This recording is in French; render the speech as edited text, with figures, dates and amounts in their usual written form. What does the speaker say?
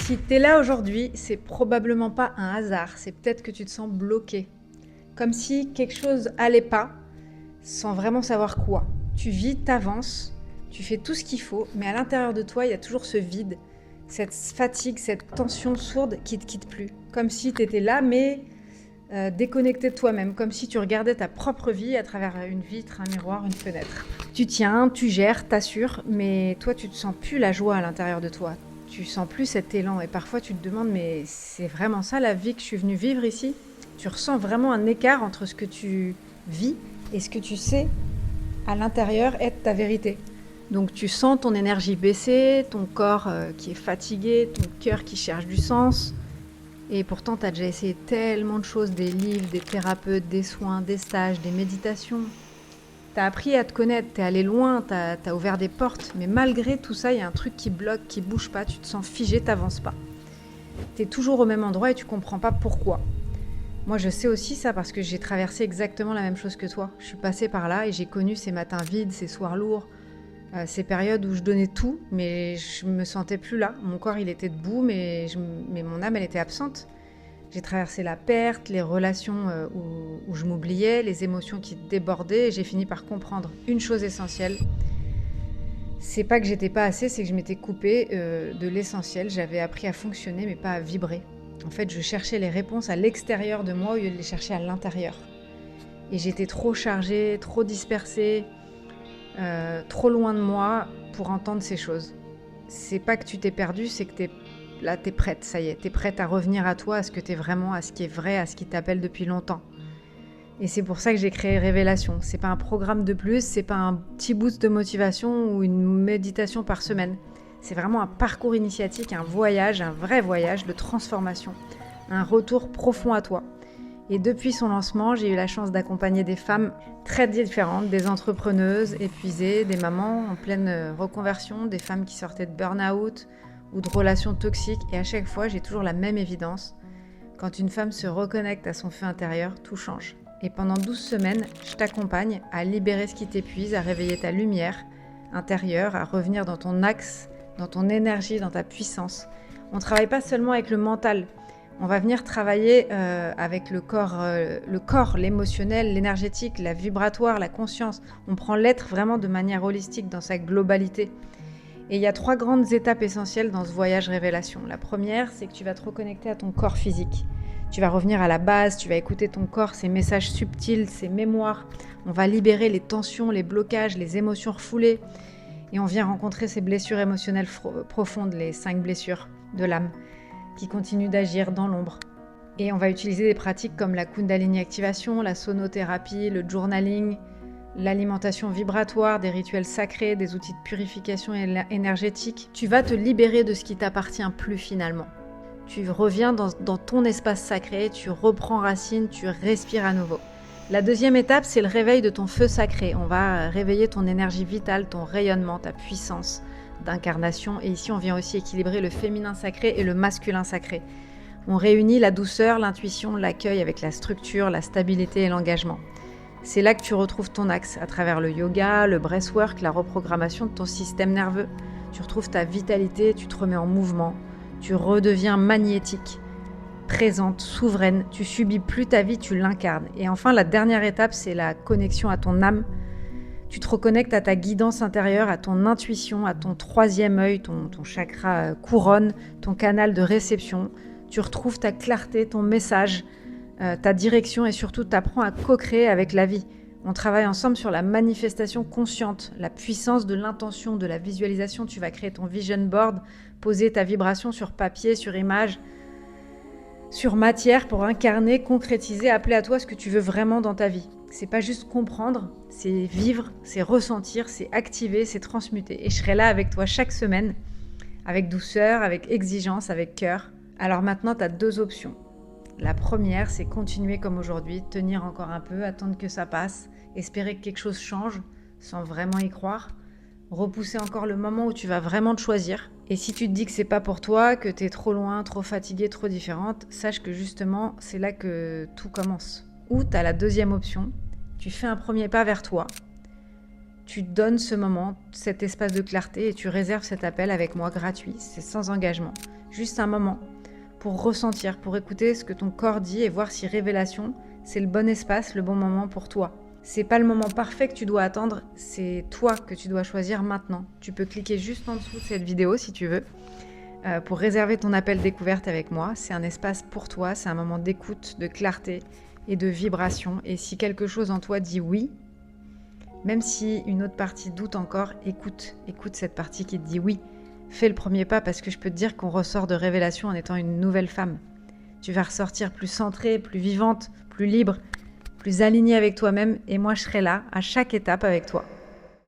Si tu es là aujourd'hui, c'est probablement pas un hasard, c'est peut-être que tu te sens bloqué. Comme si quelque chose allait pas, sans vraiment savoir quoi. Tu vis, t'avances, tu fais tout ce qu'il faut, mais à l'intérieur de toi, il y a toujours ce vide, cette fatigue, cette tension sourde qui te quitte plus. Comme si tu étais là, mais déconnecté de toi-même, comme si tu regardais ta propre vie à travers une vitre, un miroir, une fenêtre. Tu tiens, tu gères, t'assures, mais toi, tu te sens plus la joie à l'intérieur de toi. Tu sens plus cet élan et parfois tu te demandes mais c'est vraiment ça la vie que je suis venue vivre ici? Tu ressens vraiment un écart entre ce que tu vis et ce que tu sais à l'intérieur être ta vérité. Donc tu sens ton énergie baisser, ton corps qui est fatigué, ton cœur qui cherche du sens. Et pourtant, tu as déjà essayé tellement de choses, des livres, des thérapeutes, des soins, des stages, des méditations. Tu as appris à te connaître, tu es allé loin, tu as ouvert des portes. Mais malgré tout ça, il y a un truc qui bloque, qui bouge pas, tu te sens figé, tu n'avances pas. Tu es toujours au même endroit et tu comprends pas pourquoi. Moi, je sais aussi ça parce que j'ai traversé exactement la même chose que toi. Je suis passée par là et j'ai connu ces matins vides, ces soirs lourds, ces périodes où je donnais tout, mais je me sentais plus là. Mon corps, il était debout, mais mon âme, elle était absente. J'ai traversé la perte, les relations où je m'oubliais, les émotions qui débordaient, et j'ai fini par comprendre une chose essentielle. C'est pas que j'étais pas assez, c'est que je m'étais coupée de l'essentiel. J'avais appris à fonctionner, mais pas à vibrer. En fait, je cherchais les réponses à l'extérieur de moi au lieu de les chercher à l'intérieur. Et j'étais trop chargée, trop dispersée, trop loin de moi pour entendre ces choses. C'est pas que tu t'es perdue, c'est que là, t'es prête, ça y est, t'es prête à revenir à toi, à ce que t'es vraiment, à ce qui est vrai, à ce qui t'appelle depuis longtemps. Et c'est pour ça que j'ai créé Révélation. C'est pas un programme de plus, c'est pas un petit boost de motivation ou une méditation par semaine. C'est vraiment un parcours initiatique, un voyage, un vrai voyage de transformation, un retour profond à toi. Et depuis son lancement, j'ai eu la chance d'accompagner des femmes très différentes, des entrepreneuses épuisées, des mamans en pleine reconversion, des femmes qui sortaient de burn-out ou de relations toxiques. Et à chaque fois, j'ai toujours la même évidence. Quand une femme se reconnecte à son feu intérieur, tout change. Et pendant 12 semaines, je t'accompagne à libérer ce qui t'épuise, à réveiller ta lumière intérieure, à revenir dans ton axe, dans ton énergie, dans ta puissance. On ne travaille pas seulement avec le mental. On va venir travailler avec le corps, l'émotionnel, l'énergétique, la vibratoire, la conscience. On prend l'être vraiment de manière holistique dans sa globalité. Et il y a 3 grandes étapes essentielles dans ce voyage révélation. La première, c'est que tu vas te reconnecter à ton corps physique. Tu vas revenir à la base, tu vas écouter ton corps, ses messages subtils, ses mémoires. On va libérer les tensions, les blocages, les émotions refoulées. Et on vient rencontrer ces blessures émotionnelles profondes, les 5 blessures de l'âme, qui continuent d'agir dans l'ombre. Et on va utiliser des pratiques comme la Kundalini activation, la sonothérapie, le journaling, l'alimentation vibratoire, des rituels sacrés, des outils de purification énergétique. Tu vas te libérer de ce qui t'appartient plus finalement. Tu reviens dans ton espace sacré, tu reprends racine, tu respires à nouveau. La deuxième étape, c'est le réveil de ton feu sacré. On va réveiller ton énergie vitale, ton rayonnement, ta puissance d'incarnation. Et ici, on vient aussi équilibrer le féminin sacré et le masculin sacré. On réunit la douceur, l'intuition, l'accueil avec la structure, la stabilité et l'engagement. C'est là que tu retrouves ton axe, à travers le yoga, le breathwork, la reprogrammation de ton système nerveux. Tu retrouves ta vitalité, tu te remets en mouvement, tu redeviens magnétique, présente, souveraine, tu subis plus ta vie, tu l'incarnes. Et enfin, la dernière étape, c'est la connexion à ton âme. Tu te reconnectes à ta guidance intérieure, à ton intuition, à ton troisième œil, ton chakra couronne, ton canal de réception. Tu retrouves ta clarté, ton message, ta direction et surtout t'apprends à co-créer avec la vie. On travaille ensemble sur la manifestation consciente, la puissance de l'intention, de la visualisation. Tu vas créer ton vision board, poser ta vibration sur papier, sur image, sur matière pour incarner, concrétiser, appeler à toi ce que tu veux vraiment dans ta vie. C'est pas juste comprendre, c'est vivre, c'est ressentir, c'est activer, c'est transmuter. Et je serai là avec toi chaque semaine, avec douceur, avec exigence, avec cœur. Alors maintenant, tu as 2 options. La première, c'est continuer comme aujourd'hui, tenir encore un peu, attendre que ça passe, espérer que quelque chose change sans vraiment y croire, repousser encore le moment où tu vas vraiment te choisir. Et si tu te dis que c'est pas pour toi, que t'es trop loin, trop fatiguée, trop différente, sache que justement, c'est là que tout commence. Ou t'as la deuxième option, tu fais un premier pas vers toi, tu donnes ce moment, cet espace de clarté et tu réserves cet appel avec moi gratuit, c'est sans engagement. Juste un moment pour ressentir, pour écouter ce que ton corps dit et voir si révélation, c'est le bon espace, le bon moment pour toi. C'est pas le moment parfait que tu dois attendre, c'est toi que tu dois choisir maintenant. Tu peux cliquer juste en dessous de cette vidéo si tu veux pour réserver ton appel découverte avec moi. C'est un espace pour toi, c'est un moment d'écoute, de clarté et de vibration. Et si quelque chose en toi dit oui, même si une autre partie doute encore, écoute cette partie qui te dit oui. Fais le premier pas parce que je peux te dire qu'on ressort de révélation en étant une nouvelle femme. Tu vas ressortir plus centrée, plus vivante, plus libre, plus alignée avec toi-même et moi je serai là à chaque étape avec toi.